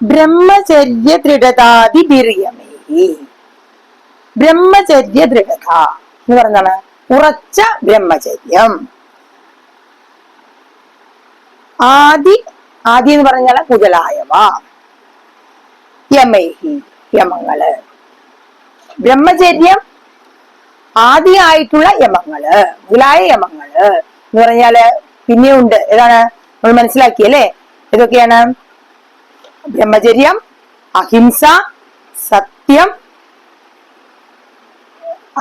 ബ്രഹ്മചര്യ ദൃഢതാതി ബിറിയമേ. ബ്രഹ്മചര്യ ദൃഢത എന്ന് പറഞ്ഞാണ് ഉറച്ച ബ്രഹ്മചര്യം. ആദി എന്ന് പറഞ്ഞാൽ മുതലായവ. യമേഹി യമങ്ങള്. ബ്രഹ്മചര്യം ആദിയായിട്ടുള്ള യമങ്ങള്, മുതലായ യമങ്ങള് എന്ന് പറഞ്ഞാല് പിന്നെയുണ്ട്. ഏതാണ് നമ്മൾ മനസ്സിലാക്കിയല്ലേ? ഏതൊക്കെയാണ്? ബ്രഹ്മചര്യം, അഹിംസ, സത്യം,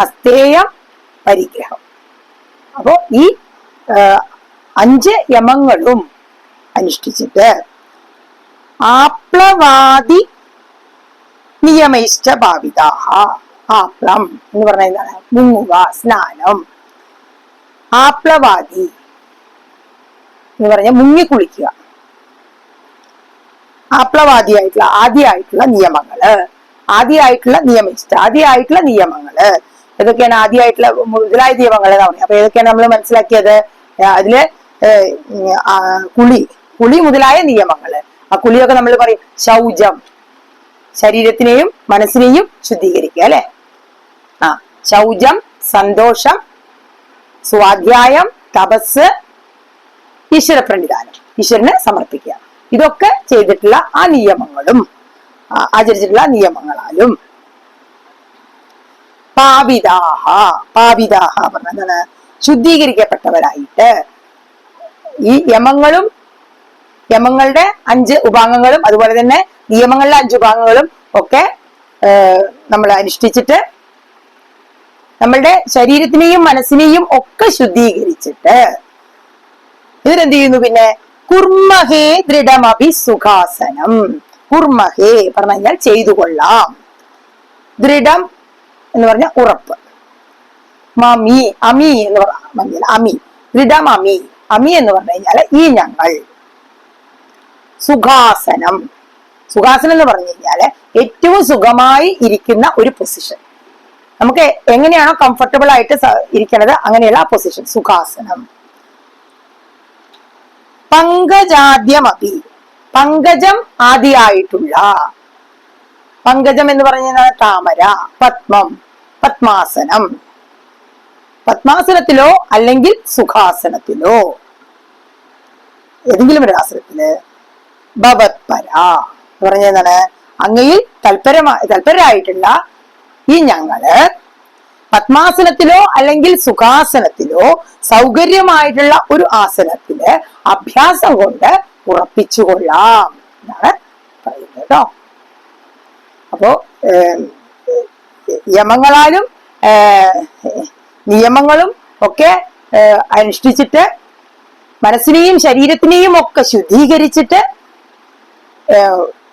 അസ്തേയം, പരിഗ്രഹം. അപ്പോ ഈ 5 യമങ്ങളും അനുഷ്ഠിച്ചിട്ട് ആപ്ലവാദി നിയമൈശ്ച ഭാവിതാഹ. ആപ്ലം എന്ന് പറഞ്ഞാൽ എന്താണ്? മുങ്ങുക, സ്നാനം. ആപ്ലവാദി എന്ന് പറഞ്ഞാൽ മുങ്ങിക്കുളിക്കുക. ആപ്ലവാദിയായിട്ടുള്ള ആദ്യമായിട്ടുള്ള നിയമങ്ങള്, ആദ്യമായിട്ടുള്ള നിയമിച്ച ആദ്യമായിട്ടുള്ള നിയമങ്ങള് ഏതൊക്കെയാണ്? ആദ്യമായിട്ടുള്ള മുതലായ നിയമങ്ങൾ എന്ന് പറഞ്ഞത്. അപ്പൊ ഏതൊക്കെയാണ് നമ്മൾ മനസ്സിലാക്കിയത്? അതില് കുളി മുതലായ നിയമങ്ങള്. ആ കുളിയൊക്കെ നമ്മൾ പറയും ശൗചം, ശരീരത്തിനെയും മനസ്സിനെയും ശുദ്ധീകരിക്കുക അല്ലെ? ശൗചം, സന്തോഷം, സ്വാധ്യായം, തപസ്, ഈശ്വര പ്രണിധാനം, ഈശ്വരന് സമർപ്പിക്കുക. ഇതൊക്കെ ചെയ്തിട്ടുള്ള ആ നിയമങ്ങളും ആചരിച്ചിട്ടുള്ള നിയമങ്ങളാലും പാപിതാഹ. പാപിതാഹ പറഞ്ഞതാണ് ശുദ്ധീകരിക്കപ്പെട്ടവരായിട്ട്. ഈ യമങ്ങളും യമങ്ങളുടെ 5 ഉപാംഗങ്ങളും അതുപോലെ തന്നെ നിയമങ്ങളിലെ 5 ഉപാംഗങ്ങളും ഒക്കെ നമ്മൾ അനുഷ്ഠിച്ചിട്ട് നമ്മളുടെ ശരീരത്തിനെയും മനസ്സിനെയും ഒക്കെ ശുദ്ധീകരിച്ചിട്ട് ഇതിനെന്ത് ചെയ്യുന്നു? പിന്നെ കുർമഹേ ദൃഢമഭി സുഖാസനം. കുർമഹേ പറഞ്ഞു കഴിഞ്ഞാൽ ചെയ്തു കൊള്ളാം. ദൃഢം എന്ന് പറഞ്ഞ ഉറപ്പ്. മമി അമി എന്ന് പറഞ്ഞാൽ അമി, ദൃഢം അമി. അമി എന്ന് പറഞ്ഞു കഴിഞ്ഞാൽ ഈ ഞങ്ങൾ. സുഖാസനം. സുഖാസനം എന്ന് പറഞ്ഞു കഴിഞ്ഞാല് ഏറ്റവും സുഖമായി ഇരിക്കുന്ന ഒരു പൊസിഷൻ. നമുക്ക് എങ്ങനെയാണോ കംഫർട്ടബിൾ ആയിട്ട് ഇരിക്കുന്നത് അങ്ങനെയുള്ള ആ പൊസിഷൻ സുഖാസനം. പങ്കജാദ്യമപി. പങ്കജം ആദിയായിട്ടുള്ള. പങ്കജം എന്ന് പറഞ്ഞാൽ താമര, പത്മം, പത്മാസനം. പത്മാസനത്തിലോ അല്ലെങ്കിൽ സുഖാസനത്തിലോ ഏതെങ്കിലും ഒരു ആസനത്തില് ഭവത്പര പറഞ്ഞ എന്താണ്? അങ്ങയിൽ തൽപരരായിട്ടുള്ള ഈ ഞങ്ങള് പത്മാസനത്തിലോ അല്ലെങ്കിൽ സുഖാസനത്തിലോ സൗകര്യമായിട്ടുള്ള ഒരു ആസനത്തില് അഭ്യാസം കൊണ്ട് ഉറപ്പിച്ചുകൊള്ളാം എന്നാണ് പറയുന്നത് കേട്ടോ. അപ്പോ യമങ്ങളാലും നിയമങ്ങളും ഒക്കെ അനുഷ്ഠിച്ചിട്ട് മനസ്സിനെയും ശരീരത്തിനെയും ഒക്കെ ശുദ്ധീകരിച്ചിട്ട്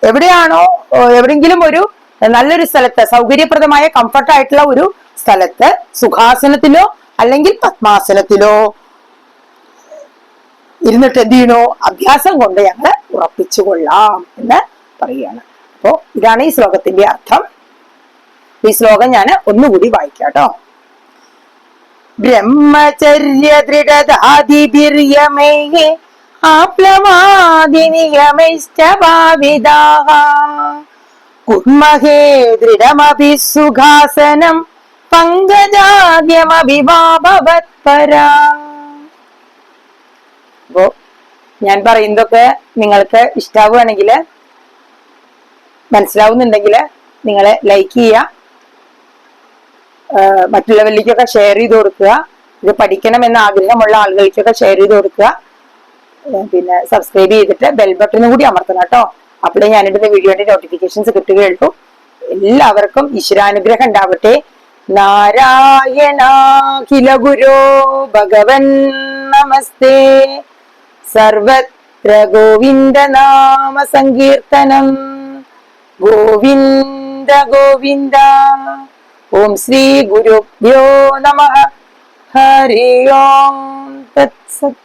എവിടെയാണോ എവിടെങ്കിലും ഒരു നല്ലൊരു സ്ഥലത്ത് സൗകര്യപ്രദമായ കംഫർട്ടായിട്ടുള്ള ഒരു സ്ഥലത്ത് സുഖാസനത്തിലോ അല്ലെങ്കിൽ പത്മാസനത്തിലോ ഇരുന്നിട്ട് എന്ത് ചെയ്യണോ? അഭ്യാസം കൊണ്ട് ഞങ്ങൾ ഉറപ്പിച്ചുകൊള്ളാം എന്ന് പറയുകയാണ്. അപ്പോ ഇതാണ് ഈ ശ്ലോകത്തിന്റെ അർത്ഥം. ഈ ശ്ലോകം ഞാൻ ഒന്നുകൂടി വായിക്കാം കേട്ടോ. ബ്രഹ്മചര്യ ദൃഢതാദിഭിര്യമേ ആപ്ലവാദി നിയമൈശ്ച ഭാവിതാഃ കുർമഹേ ദൃഢമഭി സുഖാസനം പങ്കജാദ്യമഭിവാഭവത്പരാ. അപ്പോ ഞാൻ പറയുന്നതൊക്കെ നിങ്ങൾക്ക് ഇഷ്ടാവുകയാണെങ്കിൽ, മനസ്സിലാവുന്നുണ്ടെങ്കിൽ നിങ്ങൾ ലൈക്ക് ചെയ്യുക, മറ്റുള്ളവരിലേക്കൊക്കെ ഷെയർ ചെയ്ത് കൊടുക്കുക. ഇത് പഠിക്കണം എന്ന ആഗ്രഹമുള്ള ആളുകൾക്കൊക്കെ ഷെയർ ചെയ്ത് കൊടുക്കുക. പിന്നെ സബ്സ്ക്രൈബ് ചെയ്തിട്ട് ബെൽ ബട്ടണും കൂടി അമർത്തണം കേട്ടോ. അപ്പോഴേ ഞാനിടുന്ന വീഡിയോയുടെ നോട്ടിഫിക്കേഷൻസ് കിട്ടുകയുള്ളൂ. എല്ലാവർക്കും ഈശ്വരാനുഗ്രഹം ഉണ്ടാവട്ടെ. നാരായണാഖില ഗുരോ ഭഗവൻ നമസ്തേ. സർവത്ര ഗോവിന്ദ നാമ സങ്കീർത്തനം. ഗോവിന്ദ ഗോവിന്ദ. ഓം ശ്രീ ഗുരുഭ്യോ നമഃ. ഹരി ഓം തത്സത്.